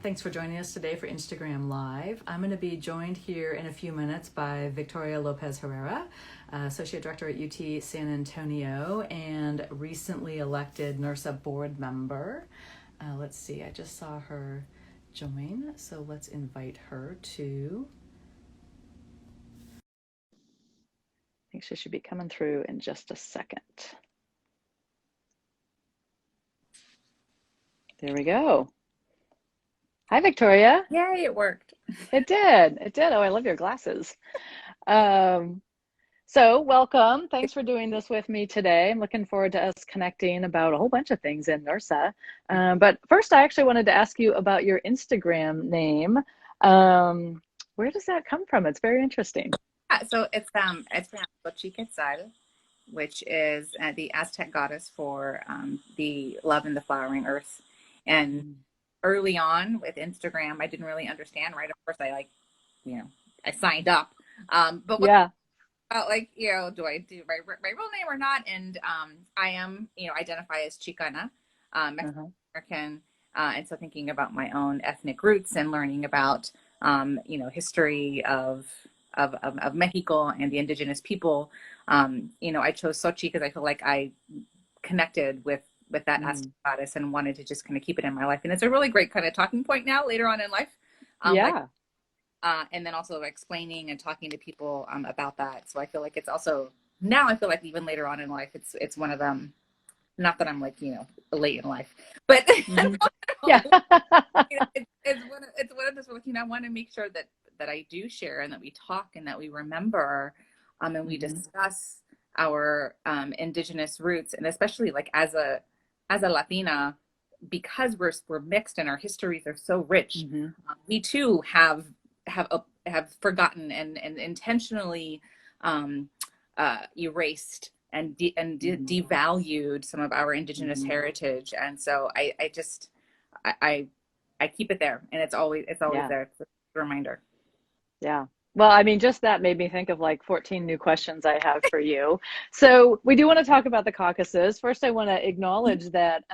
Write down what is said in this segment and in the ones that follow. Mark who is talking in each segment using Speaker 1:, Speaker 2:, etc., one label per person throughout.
Speaker 1: Thanks for joining us today for Instagram Live. I'm going to be joined here in a few minutes by Victoria Lopez-Herrera, Associate Director at UT San Antonio and recently elected NURSA board member. Let's see, I just saw her join, so let's invite her to. I think she should be coming through in just a second. There we go. Hi, Victoria.
Speaker 2: Yay, it worked.
Speaker 1: It did. It did. Oh, I love your glasses. So welcome. Thanks for doing this with me today. I'm looking forward to us connecting about a whole bunch of things in NURSA. But first, I actually wanted to ask you about your Instagram name. Where does that come from? It's very interesting.
Speaker 2: So it's pronounced Xochiquetzal, which is the Aztec goddess for the love and the flowering earth. And early on with Instagram, I didn't really understand, right? Of course, I signed up. But what about, do I do my real name or not? And I am, identify as Chicana, Mexican American. And so thinking about my own ethnic roots and learning about, history of Mexico and the indigenous people, I chose Xochi because I feel like I connected with that Aztec goddess and wanted to just kind of keep it in my life. And it's a really great kind of talking point now later on in life. And then also explaining and talking to people about that. So I feel like it's also, now I feel like even later on in life, it's one of them. Not that I'm late in life, but it's one of those, I want to make sure that I do share and that we talk and that we remember and we discuss our indigenous roots, and especially as a Latina, because we're mixed and our histories are so rich. We too have forgotten and intentionally erased and devalued some of our indigenous heritage. And so I keep it there, and it's always there. It's a reminder.
Speaker 1: Yeah. Well, I mean, just that made me think of 14 new questions I have for you. So we do want to talk about the caucuses. First, I want to acknowledge that,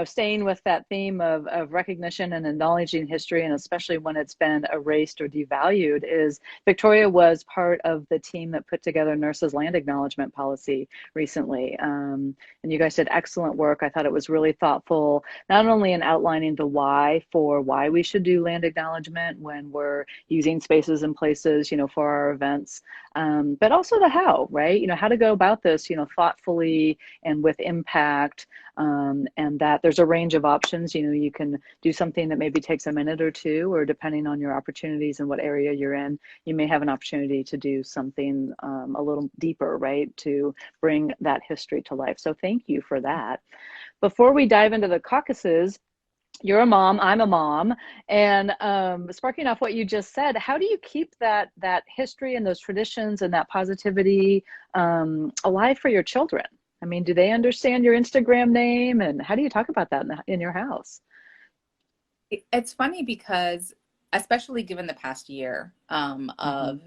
Speaker 1: staying with that theme of recognition and acknowledging history, and especially when it's been erased or devalued, is Victoria was part of the team that put together NURSA's land acknowledgement policy recently. And you guys did excellent work. I thought it was really thoughtful, not only in outlining the why we should do land acknowledgement when we're using spaces and places, for our events, but also the how, right? How to go about this, thoughtfully and with impact, and that there's a range of options. You can do something that maybe takes a minute or two, or depending on your opportunities and what area you're in, you may have an opportunity to do something a little deeper, right, to bring that history to life. So thank you for that. Before we dive into the caucuses, you're a mom, I'm a mom, and sparking off what you just said, how do you keep that history and those traditions and that positivity alive for your children? I mean, do they understand your Instagram name, and how do you talk about that in your house?
Speaker 2: It's funny because, especially given the past year of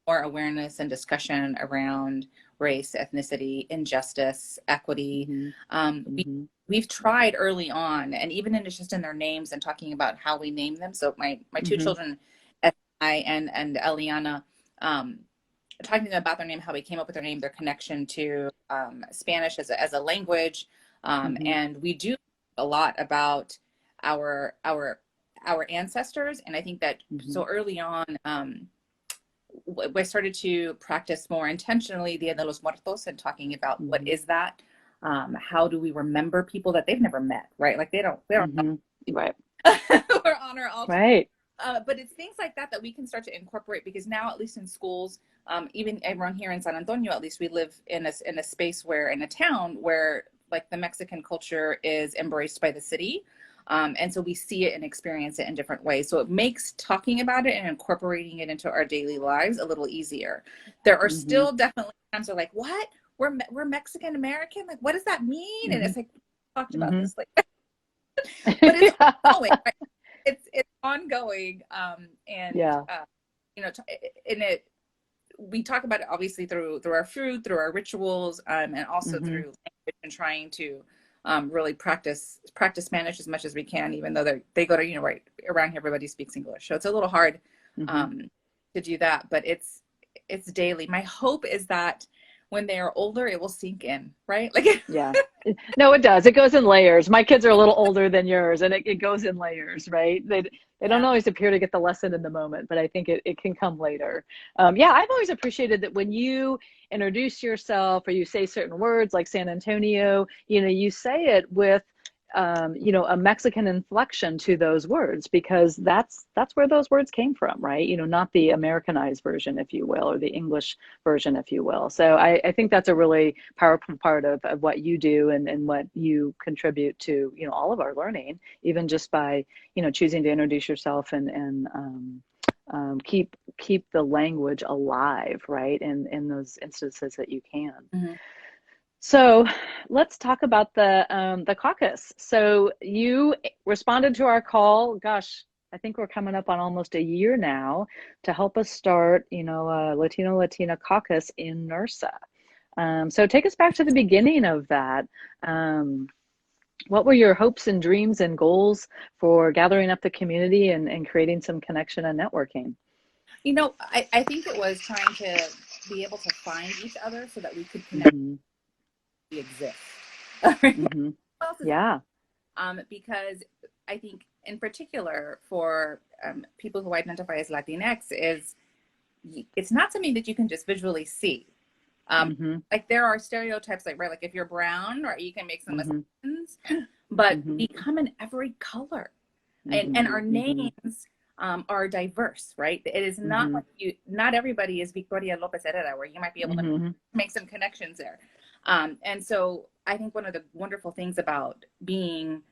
Speaker 2: more awareness and discussion around race, ethnicity, injustice, equity, we've tried early on, and even just in their names and talking about how we name them. So my two children, Esai and Eliana, talking about their name, how we came up with their name, their connection to Spanish as a language, and we do a lot about our ancestors. And I think that so early on, we started to practice more intentionally Dia de los Muertos and talking about what is that, how do we remember people that they've never met, right? Like they don't know,
Speaker 1: right,
Speaker 2: or honor altar.
Speaker 1: Right.
Speaker 2: But it's things like that we can start to incorporate, because now, at least in schools, even everyone here in San Antonio, at least we live in a space in a town where the Mexican culture is embraced by the city. And so we see it and experience it in different ways. So it makes talking about it and incorporating it into our daily lives a little easier. There are still definitely times where what? We're Mexican American? What does that mean? And it's we talked about this. But it's ongoing, right? It's ongoing, we talk about it obviously through our food, through our rituals, and also through language, and trying to really practice Spanish as much as we can, even though they go to, right around here, everybody speaks English. So it's a little hard to do that, but it's daily. My hope is that when they are older, it will sink in, right? Like,
Speaker 1: Yeah. No, it does. It goes in layers. My kids are a little older than yours, and it goes in layers, right? They don't
Speaker 2: yeah.
Speaker 1: always appear to get the lesson in the moment, but I think it can come later. Yeah, I've always appreciated that when you introduce yourself or you say certain words like San Antonio, you say it with a Mexican inflection to those words, because that's where those words came from, right? Not the Americanized version, if you will, or the English version, if you will. So I think that's a really powerful part of what you do, and what you contribute to, all of our learning, even just by, choosing to introduce yourself and keep the language alive, right? In those instances that you can.
Speaker 2: Mhm.
Speaker 1: So let's talk about the caucus. So you responded to our call. Gosh, I think we're coming up on almost a year now, to help us start, a Latina caucus in NURSA. So take us back to the beginning of that. What were your hopes and dreams and goals for gathering up the community and creating some connection and networking?
Speaker 2: I think it was trying to be able to find each other so that we could connect.
Speaker 1: Mm-hmm.
Speaker 2: We exist.
Speaker 1: Mm-hmm. Yeah.
Speaker 2: Because I think in particular for people who identify as Latinx, it's not something that you can just visually see.
Speaker 1: Mm-hmm.
Speaker 2: Like there are stereotypes, like, right, like if you're brown, right, you can make some
Speaker 1: Mm-hmm.
Speaker 2: assumptions, but
Speaker 1: Mm-hmm.
Speaker 2: we come in every color, and
Speaker 1: Mm-hmm.
Speaker 2: our
Speaker 1: Mm-hmm.
Speaker 2: names are diverse, right? It is not
Speaker 1: Mm-hmm.
Speaker 2: like not everybody is Victoria Lopez-Herrera, where you might be able to
Speaker 1: Mm-hmm.
Speaker 2: make some connections there. And so I think one of the wonderful things about being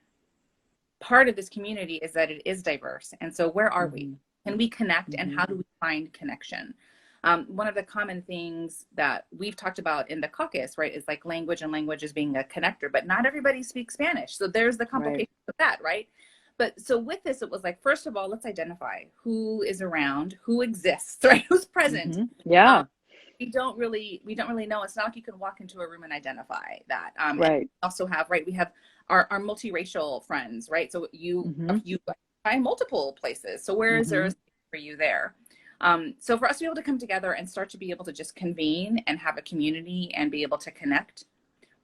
Speaker 2: part of this community is that it is diverse. And so where are we?
Speaker 1: Mm-hmm.
Speaker 2: Can we connect, and
Speaker 1: Mm-hmm.
Speaker 2: how do we find connection? One of the common things that we've talked about in the caucus, right, is like language, and language as being a connector, but not everybody speaks Spanish. So there's the
Speaker 1: Right.
Speaker 2: complication of that, right? But so with this, it was like, first of all, let's identify who is around, who exists, right? Who's present.
Speaker 1: Mm-hmm.
Speaker 2: Um,
Speaker 1: Yeah.
Speaker 2: we don't really know. It's not like you can walk into a room and identify that. And we
Speaker 1: Right.
Speaker 2: also have, right, we have our multiracial friends, right? So you
Speaker 1: Mm-hmm.
Speaker 2: find multiple places. So where is there a
Speaker 1: Mm-hmm.
Speaker 2: space for you there? So for us to be able to come together and start to be able to just convene and have a community and be able to connect,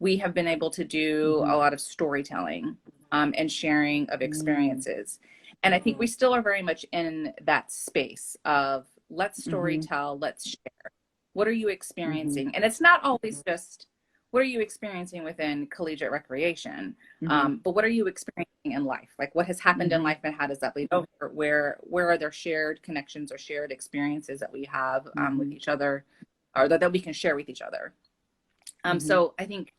Speaker 2: we have been able to do
Speaker 1: Mm-hmm.
Speaker 2: a lot of storytelling and sharing of
Speaker 1: Mm-hmm.
Speaker 2: experiences. And I think we still are very much in that space of let's story
Speaker 1: Mm-hmm.
Speaker 2: tell, let's share. What are you
Speaker 1: Mm-hmm.
Speaker 2: experiencing? And it's not always just what are you experiencing within collegiate recreation,
Speaker 1: Mm-hmm.
Speaker 2: but what are you experiencing in life? Like what has happened in
Speaker 1: Mm-hmm.
Speaker 2: life, and how does that bleed over? Where are there shared connections or shared experiences that we have with
Speaker 1: Mm-hmm.
Speaker 2: each other, or that we can share with each other?
Speaker 1: Mm-hmm.
Speaker 2: So I think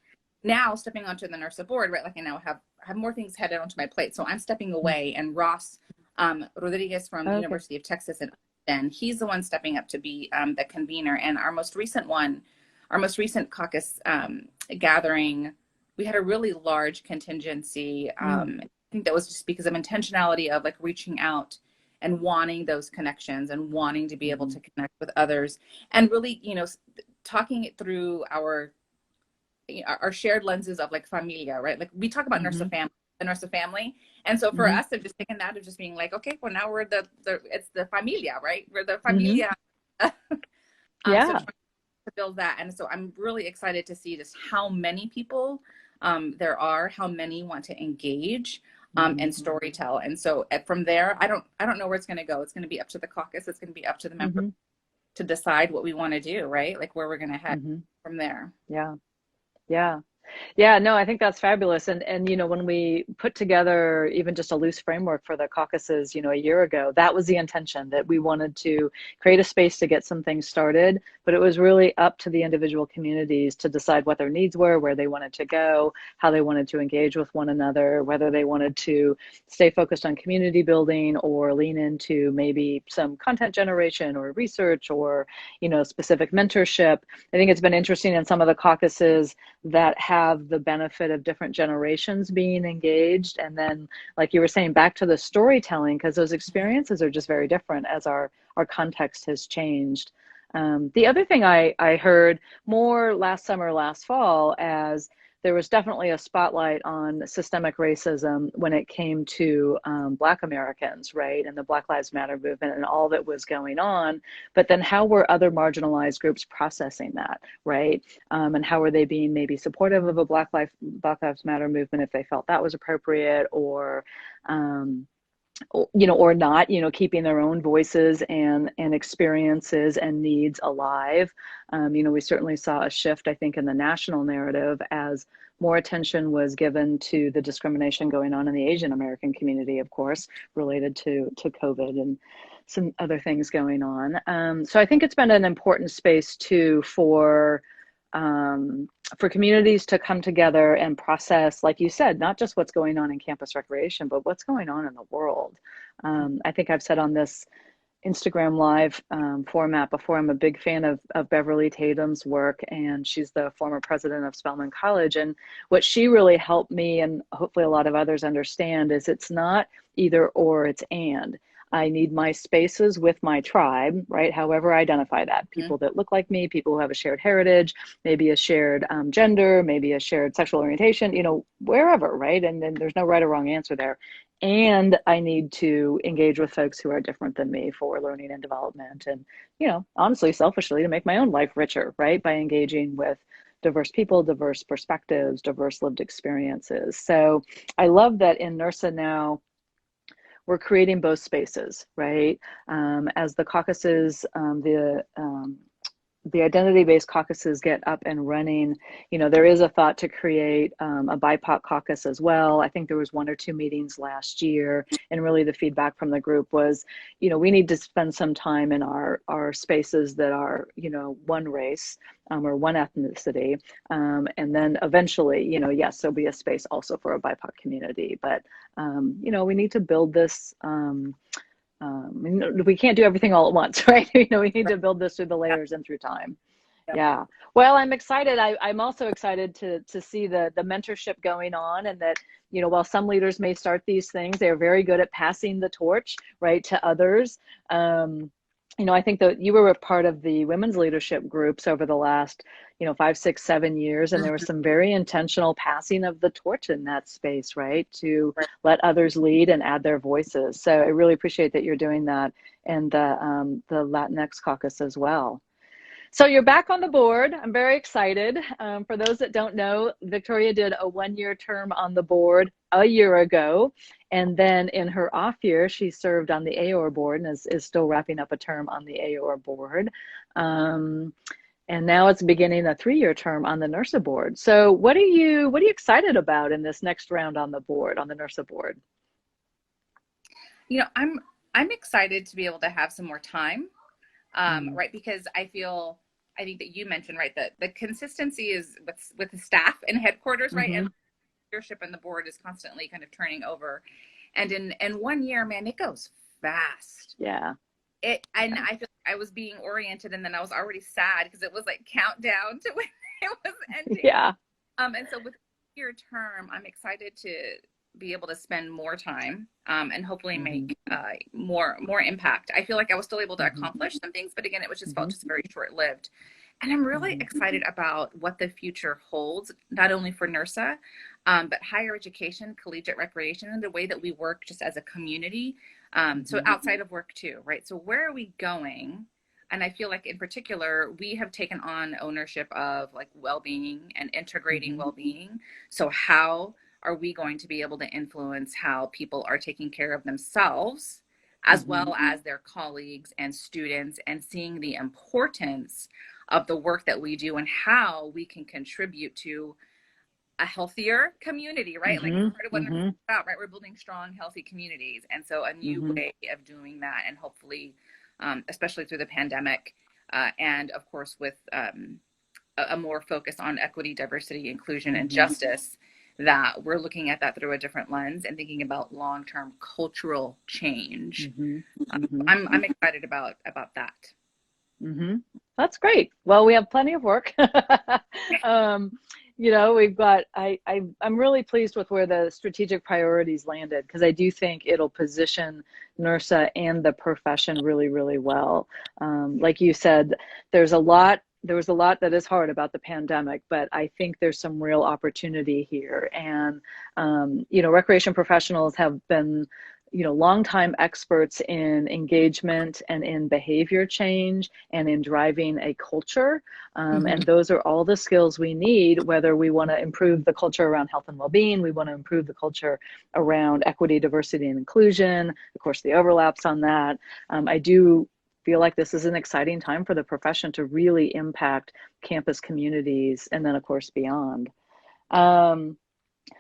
Speaker 2: now stepping onto the NURSA board, right, like I now have more things headed onto my plate. So I'm stepping away, and Ross Rodriguez from the
Speaker 1: Okay.
Speaker 2: University of Texas in Austin, he's the one stepping up to be the convener. And our most recent caucus gathering, we had a really large contingency. I think that was just because of intentionality of like reaching out and wanting those connections and wanting to be able
Speaker 1: Mm-hmm.
Speaker 2: to connect with others, and really, talking it through our shared lenses of like familia, right? Like we talk about
Speaker 1: Mm-hmm.
Speaker 2: the NURSA family. And so for
Speaker 1: Mm-hmm.
Speaker 2: us, I've just taken that of just being like, okay, well now we're it's the familia, right? We're the
Speaker 1: Mm-hmm.
Speaker 2: familia. So
Speaker 1: Yeah.
Speaker 2: trying to build that. And so I'm really excited to see just how many people there are, how many want to engage
Speaker 1: Mm-hmm.
Speaker 2: and storytell. And so from there, I don't know where it's going to go. It's going to be up to the caucus. It's going to be up to the members
Speaker 1: Mm-hmm.
Speaker 2: to decide what we want to do, right? Like where we're going to head
Speaker 1: Mm-hmm.
Speaker 2: from there.
Speaker 1: Yeah. Yeah. Yeah, no, I think that's fabulous. And when we put together even just a loose framework for the caucuses, a year ago, that was the intention, that we wanted to create a space to get some things started, but it was really up to the individual communities to decide what their needs were, where they wanted to go, how they wanted to engage with one another, whether they wanted to stay focused on community building or lean into maybe some content generation or research or, specific mentorship. I think it's been interesting in some of the caucuses that have the benefit of different generations being engaged. And then, like you were saying, back to the storytelling, because those experiences are just very different as our context has changed. The other thing I heard more last summer, last fall, as there was definitely a spotlight on systemic racism when it came to Black Americans, right, and the Black Lives Matter movement and all that was going on. But then how were other marginalized groups processing that, right? And how were they being maybe supportive of a Black Lives Matter movement if they felt that was appropriate, um, or not, keeping their own voices and experiences and needs alive. We certainly saw a shift, I think, in the national narrative as more attention was given to the discrimination going on in the Asian American community, of course, related to COVID and some other things going on. So I think it's been an important space too for communities to come together and process, like you said, not just what's going on in campus recreation, but what's going on in the world. I think I've said on this Instagram Live format before, I'm a big fan of Beverly Tatum's work, and she's the former president of Spelman College. And what she really helped me, and hopefully a lot of others understand, is it's not either or, it's and. I need my spaces with my tribe, right? However I identify that. People that look like me, people who have a shared heritage, maybe a shared gender, maybe a shared sexual orientation, wherever, right? And then there's no right or wrong answer there. And I need to engage with folks who are different than me for learning and development. And, honestly, selfishly, to make my own life richer, right? By engaging with diverse people, diverse perspectives, diverse lived experiences. So I love that in NURSA now, we're creating both spaces, right? As the caucuses, the identity-based caucuses get up and running, there is a thought to create a BIPOC caucus as well. I think there was 1 or 2 meetings last year, and really the feedback from the group was, we need to spend some time in our spaces that are, one race or one ethnicity, and then eventually, yes, there'll be a space also for a BIPOC community, but we need to build this. We can't do everything all at once, right? We need to build this through the layers and through time. Yeah. Well, I'm excited. I'm also excited to see the mentorship going on, and that, while some leaders may start these things, they're very good at passing the torch, right, to others. I think that you were a part of the women's leadership groups over the last, 5, 6, 7 years. And there was some very intentional passing of the torch in that space, right? To let others lead and add their voices. So I really appreciate that you're doing that, and the Latinx Caucus as well. So you're back on the board. I'm very excited. For those that don't know, Victoria did a 1-year term on the board a year ago. And then in her off year, she served on the AOR board and is still wrapping up a term on the AOR board. And now it's beginning a 3-year term on the NURSA board. So what are you excited about in this next round on the board, on the NURSA board?
Speaker 2: I'm excited to be able to have some more time, right? Because I think that you mentioned, right, that the consistency is with the staff and headquarters, right? And leadership and the board is constantly kind of turning over. And in 1 year, man, it goes fast.
Speaker 1: Yeah.
Speaker 2: I feel like I was being oriented, and then I was already sad because it was like countdown to when it was ending.
Speaker 1: Yeah.
Speaker 2: And so with your term, I'm excited to be able to spend more time and hopefully make more impact. I feel like I was still able to accomplish some things, but again, it was just felt just very short-lived. And I'm really excited about what the future holds, not only for NURSA, but higher education, collegiate recreation, and the way that we work just as a community. So outside of work too, right? So where are we going? And I feel like in particular, we have taken on ownership of like well-being and integrating well-being. So how are we going to be able to influence how people are taking care of themselves, as well as their colleagues and students, and seeing the importance of the work that we do and how we can contribute to a healthier community, right? Like part of what it's about, right? We're building strong, healthy communities. And so a new way of doing that, and hopefully, especially through the pandemic, and of course with a more focus on equity, diversity, inclusion, and justice, that we're looking at that through a different lens and thinking about long-term cultural change. I'm excited about that.
Speaker 1: That's great. Well, we have plenty of work. We've got, I'm really pleased with where the strategic priorities landed, because I do think it'll position NURSA and the profession really, really well. Like you said, there's a lot there was a lot that is hard about the pandemic, but I think there's some real opportunity here. And, recreation professionals have been, longtime experts in engagement and in behavior change and in driving a culture.
Speaker 2: Mm-hmm.
Speaker 1: And those are all the skills we need, whether we want to improve the culture around health and well-being, we want to improve the culture around equity, diversity, and inclusion. Of course, the overlaps on that. I do feel like this is an exciting time for the profession to really impact campus communities and then, of course, beyond.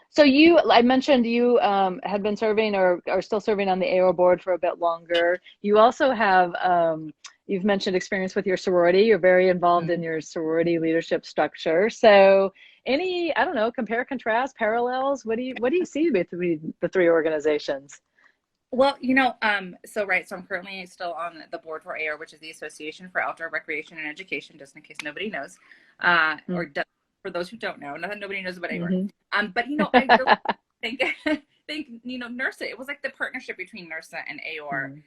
Speaker 1: So I mentioned you had been serving or are still serving on the AOR board for a bit longer. You also have, you've mentioned experience with your sorority. You're very involved in your sorority leadership structure. So I don't know, compare, contrast, parallels. What do you see between the three organizations?
Speaker 2: Well, so I'm currently still on the board for AOR, which is the Association for Outdoor Recreation and Education, just in case nobody knows, for those who don't know, nobody knows about AOR.
Speaker 1: Mm-hmm.
Speaker 2: But I really think NURSA. It was like the partnership between NURSA and AOR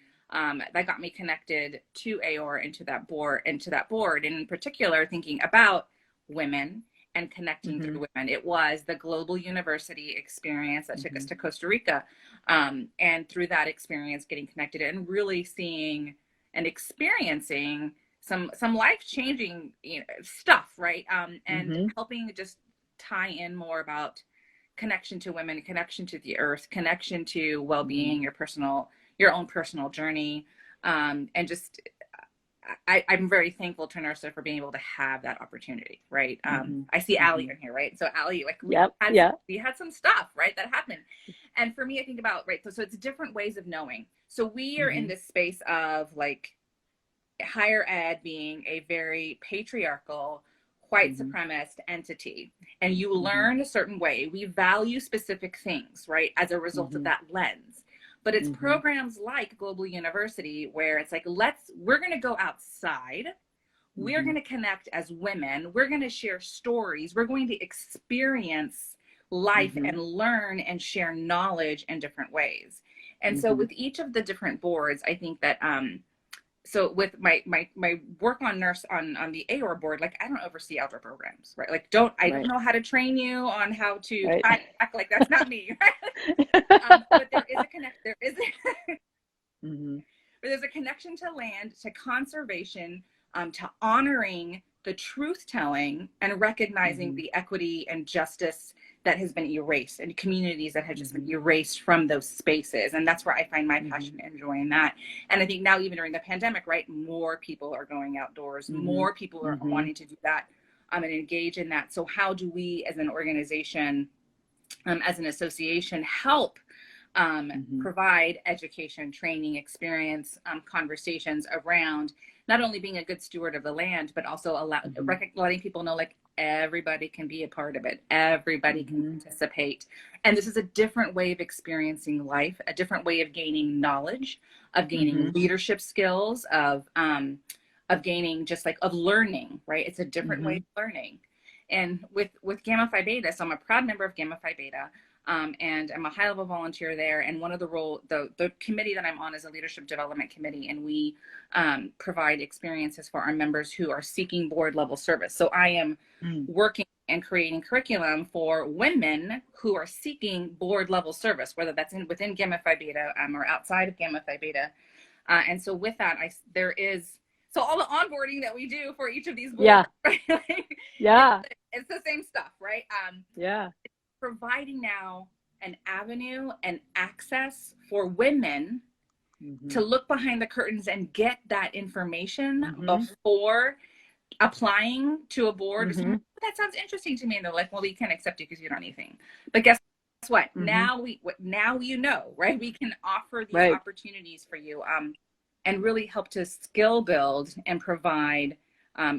Speaker 2: that got me connected to AOR into that board, and in particular thinking about women and connecting through women. It was the global university experience that took us to Costa Rica. And through that experience, getting connected and really seeing and experiencing some life-changing stuff, right? And helping just tie in more about connection to women, connection to the earth, connection to well-being, your own personal journey, and just I'm very thankful to NURSA for being able to have that opportunity, right? I see Allie in here, right? So Allie, like we had some stuff, right, that happened. And for me, I think about, right, so it's different ways of knowing. So we are in this space of like higher ed being a very patriarchal, white supremacist entity. And you learn a certain way. We value specific things, right, as a result of that lens. But it's programs like Global University where it's like, we're going to go outside. We're going to connect as women. We're going to share stories. We're going to experience life and learn and share knowledge in different ways. And so with each of the different boards, I think that, so with my work on on the AOR board, like I don't oversee outdoor programs, right? Like I don't know how to train you on how to kayak, like that's not me, right? But there's a connection to land, to conservation, to honoring the truth telling and recognizing the equity and justice that has been erased and communities that have just been erased from those spaces. And that's where I find my passion and joy in that. And I think now, even during the pandemic, right, more people are going outdoors, more people are wanting to do that and engage in that. So how do we as an organization, as an association, help provide education, training, experience, conversations around not only being a good steward of the land, but also letting people know, like, everybody can be a part of it. Everybody can participate. And this is a different way of experiencing life, a different way of gaining knowledge, of gaining leadership skills, of gaining of learning, right? It's a different way of learning. And with Gamma Phi Beta, so I'm a proud member of Gamma Phi Beta. And I'm a high-level volunteer there. And one of the committee that I'm on is a leadership development committee, and we provide experiences for our members who are seeking board-level service. So I am working and creating curriculum for women who are seeking board-level service, whether that's within Gamma Phi Beta or outside of Gamma Phi Beta. And so with that, so all the onboarding that we do for each of these boards, right? It's the same stuff, right? Providing now an avenue and access for women to look behind the curtains and get that information before applying to a board. That sounds interesting to me. And they're like, well, we can't accept you because you don't know anything. But guess what? Now you know, right? We can offer these opportunities for you and really help to skill build and provide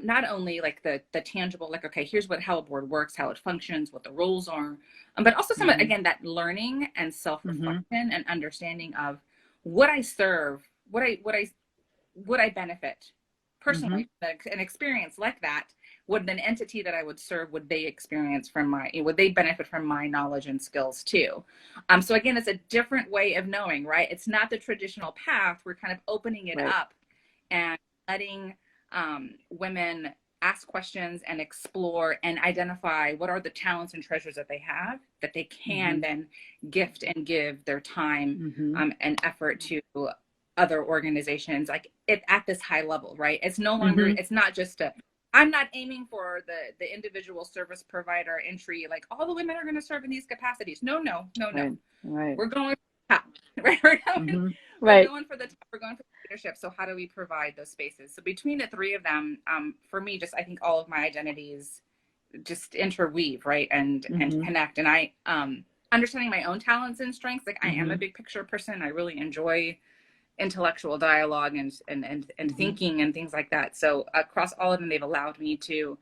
Speaker 2: not only like the tangible, like, okay, here's how a board works, how it functions, what the roles are, but also some, again, that learning and self-reflection and understanding of what I serve, what I benefit personally, an experience like that, would an entity that I would serve, would they benefit from my knowledge and skills too? So again, it's a different way of knowing, right? It's not the traditional path. We're kind of opening it up and letting women ask questions and explore and identify what are the talents and treasures that they have that they can then gift and give their time and effort to other organizations, like it at this high level, right? It's no longer, it's not just a, I'm not aiming for the individual service provider entry, like all the women are going to serve in these capacities. No.
Speaker 1: Right.
Speaker 2: We're going for the top, right? We're going for the top. We're going for leadership. So how do we provide those spaces? So between the three of them, for me, just I think all of my identities just interweave, right, and connect. And I understanding my own talents and strengths. Like I am a big picture person. I really enjoy intellectual dialogue and thinking and things like that. So across all of them, they've allowed me to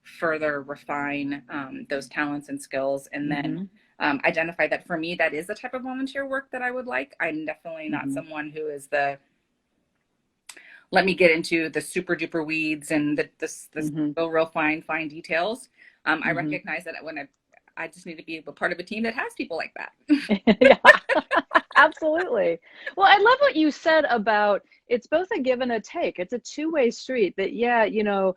Speaker 2: further refine those talents and skills, and then identify that for me, that is the type of volunteer work that I would like. I'm definitely not someone who is the, let me get into the super duper weeds and the real fine details. I recognize that when I just need to be a part of a team that has people like that.
Speaker 1: Yeah, absolutely. Well, I love what you said about it's both a give and a take. It's a two-way street that, yeah, you know,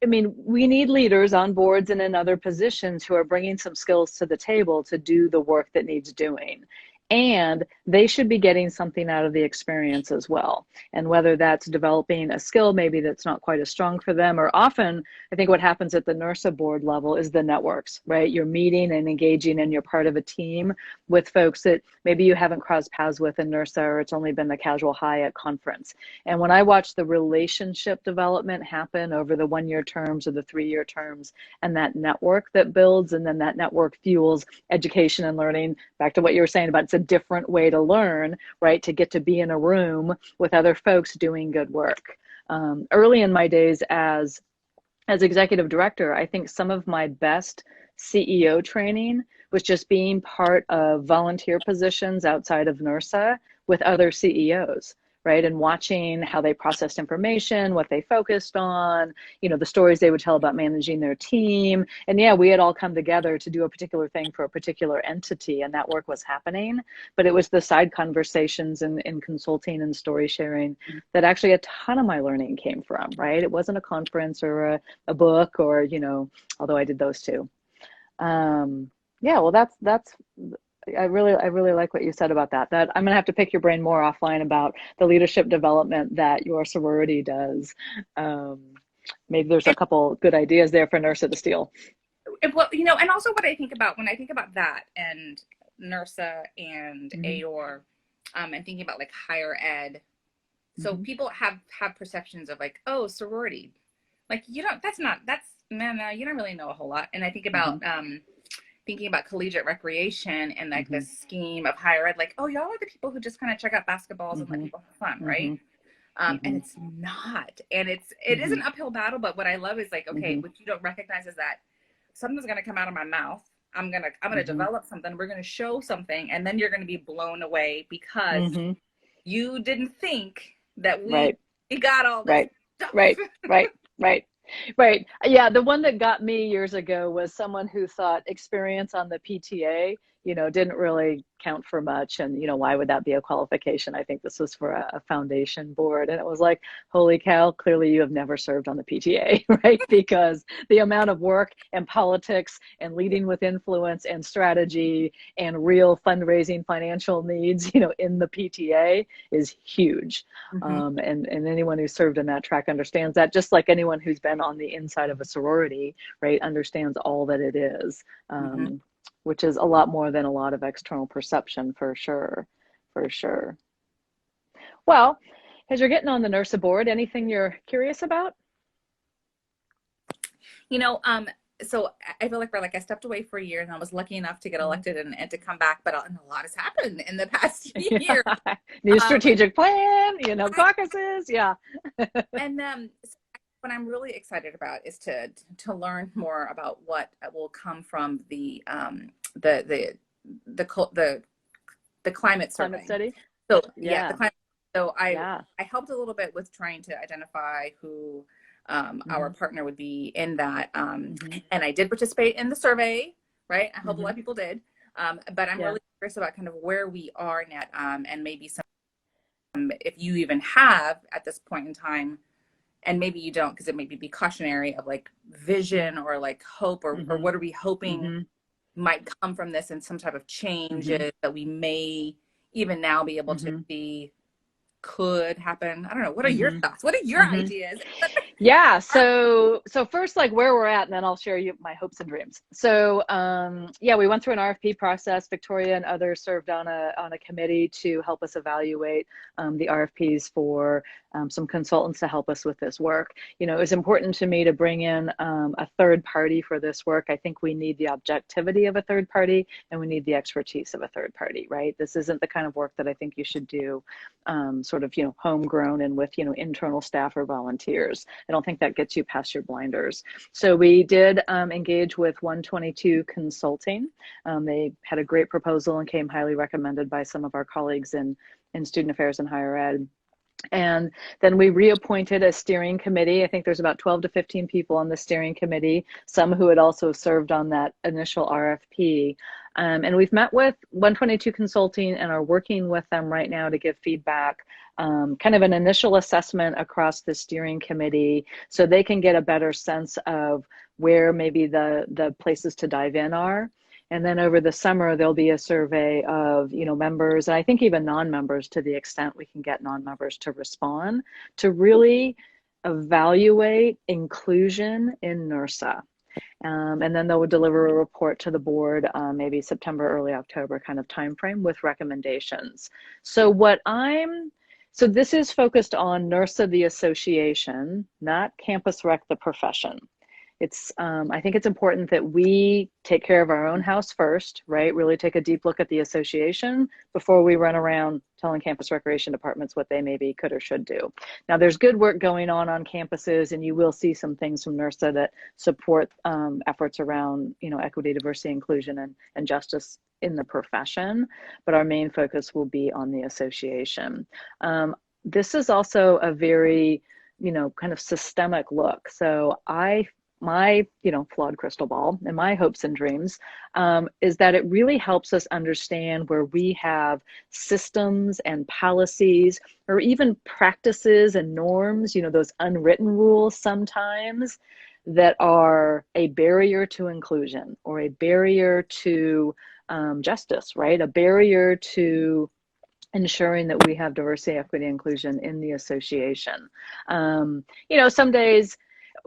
Speaker 1: I mean, we need leaders on boards and in other positions who are bringing some skills to the table to do the work that needs doing. And they should be getting something out of the experience as well. And whether that's developing a skill maybe that's not quite as strong for them, or often I think what happens at the NURSA board level is the networks, right? You're meeting and engaging and you're part of a team with folks that maybe you haven't crossed paths with in NURSA, or it's only been the casual hi at conference. And when I watch the relationship development happen over the 1-year terms or the 3-year terms, and that network that builds, and then that network fuels education and learning, back to what you were saying about it's a different way to learn, right? To get to be in a room with other folks doing good work. Early in my days as executive director, I think some of my best CEO training was just being part of volunteer positions outside of NURSA with other CEOs, right? And watching how they processed information, what they focused on, you know, the stories they would tell about managing their team. And yeah, we had all come together to do a particular thing for a particular entity, and that work was happening. But it was the side conversations and consulting and story sharing that actually a ton of my learning came from, right? It wasn't a conference or a book, or, you know, although I did those too. Yeah, well, that's I really like what you said about that. That I'm gonna have to pick your brain more offline about the leadership development that your sorority does. Maybe there's a couple good ideas there for NURSA to steal.
Speaker 2: Well, you know, and also what I think about when I think about that and NURSA and AOR, and thinking about like higher ed. So people have perceptions of like, oh, sorority, like you don't. That's no, you don't really know a whole lot. And I think about thinking about collegiate recreation and like the scheme of higher ed, like, oh, y'all are the people who just kind of check out basketballs and let people have fun, right? And it's not, and it is an uphill battle. But what I love is like, okay, what you don't recognize is that something's going to come out of my mouth. I'm gonna develop something. We're gonna show something, and then you're gonna be blown away because you didn't think that we got all this stuff.
Speaker 1: Right. Yeah, the one that got me years ago was someone who thought experience on the PTA, you know, didn't really count for much. And, you know, why would that be a qualification? I think this was for a foundation board. And it was like, holy cow, clearly you have never served on the PTA, right? Because the amount of work and politics and leading with influence and strategy and real fundraising financial needs, you know, in the PTA is huge. And anyone who served in that track understands that, just like anyone who's been on the inside of a sorority, right, understands all that it is. Which is a lot more than a lot of external perception, for sure. Well, as you're getting on the NURSA board, anything you're curious about?
Speaker 2: You know, so I feel like I stepped away for a year, and I was lucky enough to get elected and to come back, but a lot has happened in the past year.
Speaker 1: New strategic plan, you know, caucuses, yeah.
Speaker 2: And what I'm really excited about is to learn more about what will come from the climate survey.
Speaker 1: Climate study.
Speaker 2: So yeah, the climate. So I helped a little bit with trying to identify who our partner would be in that, and I did participate in the survey. Right, I hope a lot of people did, but I'm really curious about kind of where we are now, and maybe some if you even have at this point in time and maybe you don't because it maybe be cautionary of like vision or like hope or what are we hoping might come from this and some type of changes that we may even now be able to see could happen. I don't know. What are your thoughts? What are your ideas?
Speaker 1: Yeah, so first, like where we're at, and then I'll share you my hopes and dreams. So yeah, we went through an RFP process. Victoria and others served on a committee to help us evaluate the RFPs for some consultants to help us with this work. You know, it was important to me to bring in a third party for this work. I think we need the objectivity of a third party, and we need the expertise of a third party, right? This isn't the kind of work that I think you should do sort of, you know, homegrown and with, you know, internal staff or volunteers. I don't think that gets you past your blinders. So we did engage with 122 Consulting. They had a great proposal and came highly recommended by some of our colleagues in student affairs and higher ed. And then we reappointed a steering committee. I think there's about 12 to 15 people on the steering committee, some who had also served on that initial RFP. And we've met with 122 Consulting and are working with them right now to give feedback, kind of an initial assessment across the steering committee so they can get a better sense of where maybe the places to dive in are. And then over the summer, there'll be a survey of, you know, members, and I think even non-members to the extent we can get non-members to respond, to really evaluate inclusion in NURSA. And then they'll deliver a report to the board, maybe September, early October kind of timeframe with recommendations. So so this is focused on NURSA, the association, not Campus Rec, the profession. I think it's important that we take care of our own house first, right? Really take a deep look at the association before we run around telling campus recreation departments what they maybe could or should do. Now, there's good work going on campuses, and you will see some things from NURSA that support efforts around, you know, equity, diversity, inclusion, and justice in the profession. But our main focus will be on the association. This is also a very, you know, kind of systemic look. So my, you know, flawed crystal ball and my hopes and dreams is that it really helps us understand where we have systems and policies or even practices and norms, you know, those unwritten rules sometimes that are a barrier to inclusion or a barrier to justice, right? A barrier to ensuring that we have diversity, equity, inclusion in the association. You know, some days,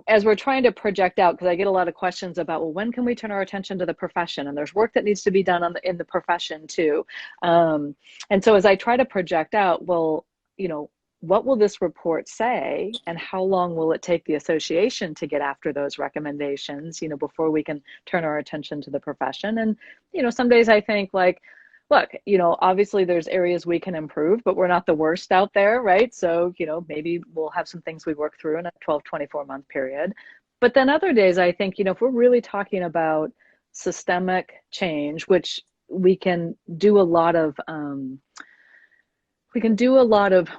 Speaker 1: as we're trying to project out, because I get a lot of questions about, well, when can we turn our attention to the profession? And there's work that needs to be done in the profession too. And so as I try to project out, well, you know, what will this report say and how long will it take the association to get after those recommendations, you know, before we can turn our attention to the profession? And, you know, some days I think like, look, you know, obviously there's areas we can improve, but we're not the worst out there, right? So, you know, maybe we'll have some things we work through in a 12, 24-month period. But then other days, I think, you know, if we're really talking about systemic change, which we can do a lot of,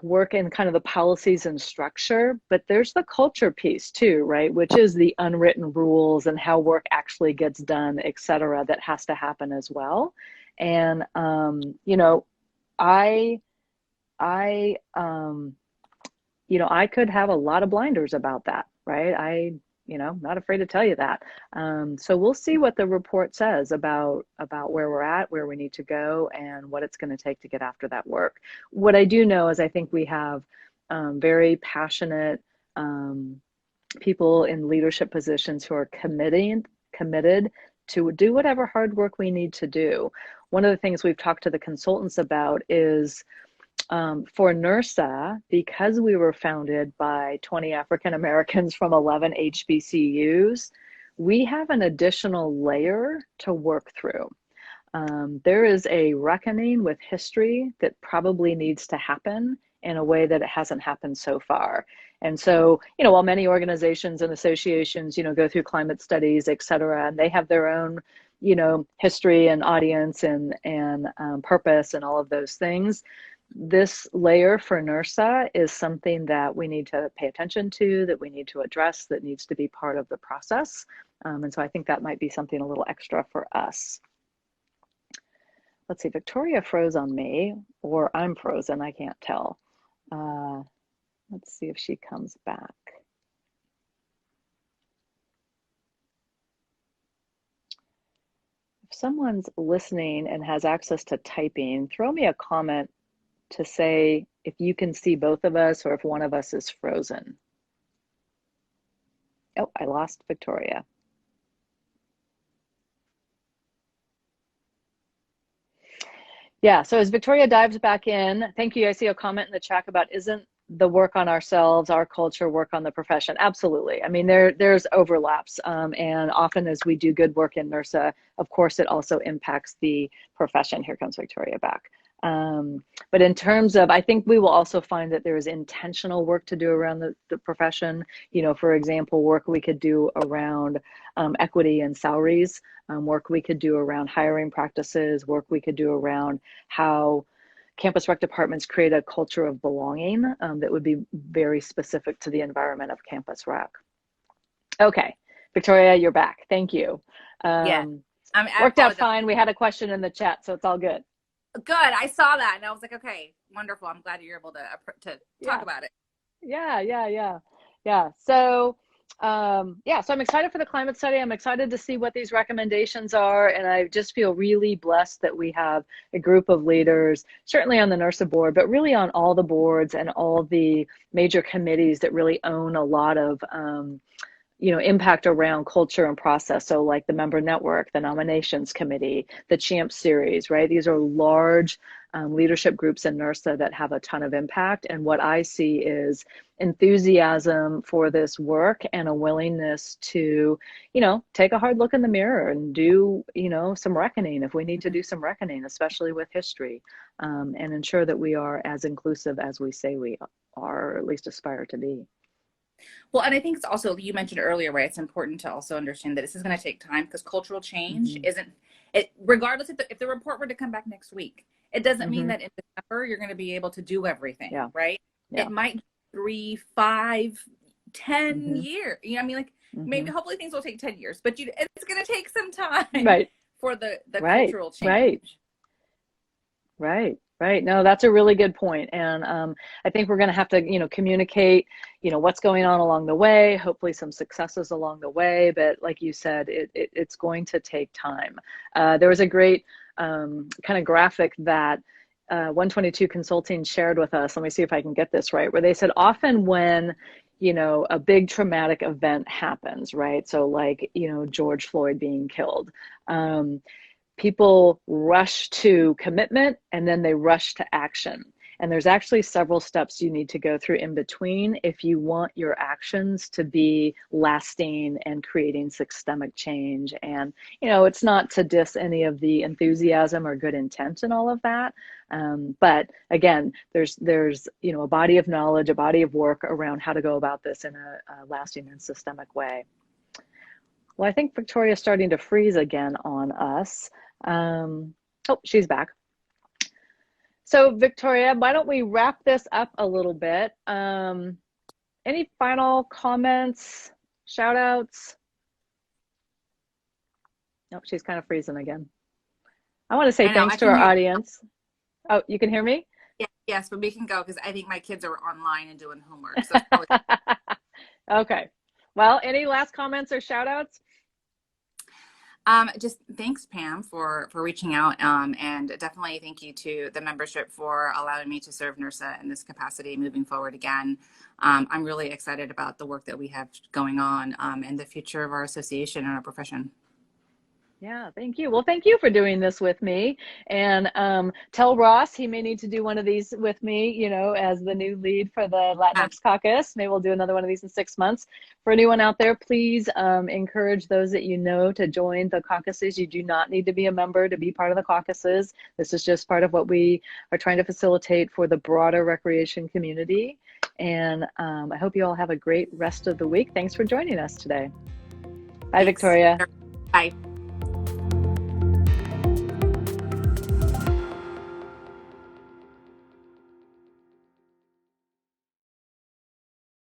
Speaker 1: work in kind of the policies and structure, but there's the culture piece too, right? Which is the unwritten rules and how work actually gets done, et cetera, that has to happen as well. And, you know, I could have a lot of blinders about that, right? Not afraid to tell you that. So we'll see what the report says about where we're at, where we need to go, and what it's going to take to get after that work. What I do know is I think we have very passionate people in leadership positions who are committed to do whatever hard work we need to do. One of the things we've talked to the consultants about is for NURSA, because we were founded by 20 African Americans from 11 HBCUs, we have an additional layer to work through. There is a reckoning with history that probably needs to happen in a way that it hasn't happened so far. And so, you know, while many organizations and associations, you know, go through climate studies, et cetera, and they have their own, you know, history and audience and purpose and all of those things, this layer for NURSA is something that we need to pay attention to, that we need to address, that needs to be part of the process. And so I think that might be something a little extra for us. Let's see, Victoria froze on me, or I'm frozen, I can't tell. Let's see if she comes back. someone's listening and has access to typing, throw me a comment to say if you can see both of us or if one of us is frozen. Oh, I lost Victoria. Yeah, so as Victoria dives back in, thank you. I see a comment in the chat about isn't the work on ourselves, our culture, work on the profession? Absolutely. I mean, there's overlaps. And often as we do good work in NURSA, of course, it also impacts the profession. Here comes Victoria back. But in terms of, I think we will also find that there is intentional work to do around the profession. You know, for example, work we could do around equity and salaries, work we could do around hiring practices, work we could do around how campus rec departments create a culture of belonging that would be very specific to the environment of campus rec. Okay, Victoria, you're back. Thank you.
Speaker 2: Yeah,
Speaker 1: Worked out fine. We had a question in the chat, so it's all good.
Speaker 2: Good. I saw that and I was like, okay, wonderful. I'm glad you're able to talk about it.
Speaker 1: Yeah. So, so I'm excited for the climate study. I'm excited to see what these recommendations are. And I just feel really blessed that we have a group of leaders, certainly on the NURSA board, but really on all the boards and all the major committees that really own a lot of impact around culture and process. So like the member network, the nominations committee, the champ series, right? These are large leadership groups in NURSA that have a ton of impact. And what I see is enthusiasm for this work and a willingness to, take a hard look in the mirror and do, some reckoning if we need to do some reckoning, especially with history, and ensure that we are as inclusive as we say we are, or at least aspire to be.
Speaker 2: Well, and I think it's also, you mentioned earlier, right? It's important to also understand that this is going to take time because cultural change isn't, regardless if the report were to come back next week, it doesn't mean that in December you're going to be able to do everything, right? Yeah. It might 3, 5, 10 years. You know, I mean, like maybe hopefully things will take 10 years, but it's going to take some time for the cultural change.
Speaker 1: Right. No, that's a really good point. And I think we're going to have to, communicate, what's going on along the way, hopefully some successes along the way. But like you said, it's going to take time. There was a great kind of graphic that 122 Consulting shared with us. Let me see if I can get this right, where they said often when a big traumatic event happens, right? So like, George Floyd being killed, people rush to commitment and then they rush to action. And there's actually several steps you need to go through in between if you want your actions to be lasting and creating systemic change. And, it's not to diss any of the enthusiasm or good intent and all of that. But again, there's a body of knowledge, a body of work around how to go about this in a lasting and systemic way. Well, I think Victoria's starting to freeze again on us. She's back. So Victoria, why don't we wrap this up a little bit? Any final comments, shout outs? Nope, she's kind of freezing again. I want to say thanks to our audience. Oh, you can hear me?
Speaker 2: Yeah, yes, but we can go because I think my kids are online and doing homework. So probably...
Speaker 1: Okay. Well, any last comments or shout outs?
Speaker 2: Just thanks, Pam, for reaching out, and definitely thank you to the membership for allowing me to serve NURSA in this capacity moving forward again. I'm really excited about the work that we have going on and the future of our association and our profession.
Speaker 1: Yeah, thank you. Well, thank you for doing this with me. And tell Ross he may need to do one of these with me, as the new lead for the Latinx Caucus. Maybe we'll do another one of these in 6 months. For anyone out there, please encourage those that you know to join the caucuses. You do not need to be a member to be part of the caucuses. This is just part of what we are trying to facilitate for the broader recreation community. And I hope you all have a great rest of the week. Thanks for joining us today. Bye, Victoria.
Speaker 2: Bye.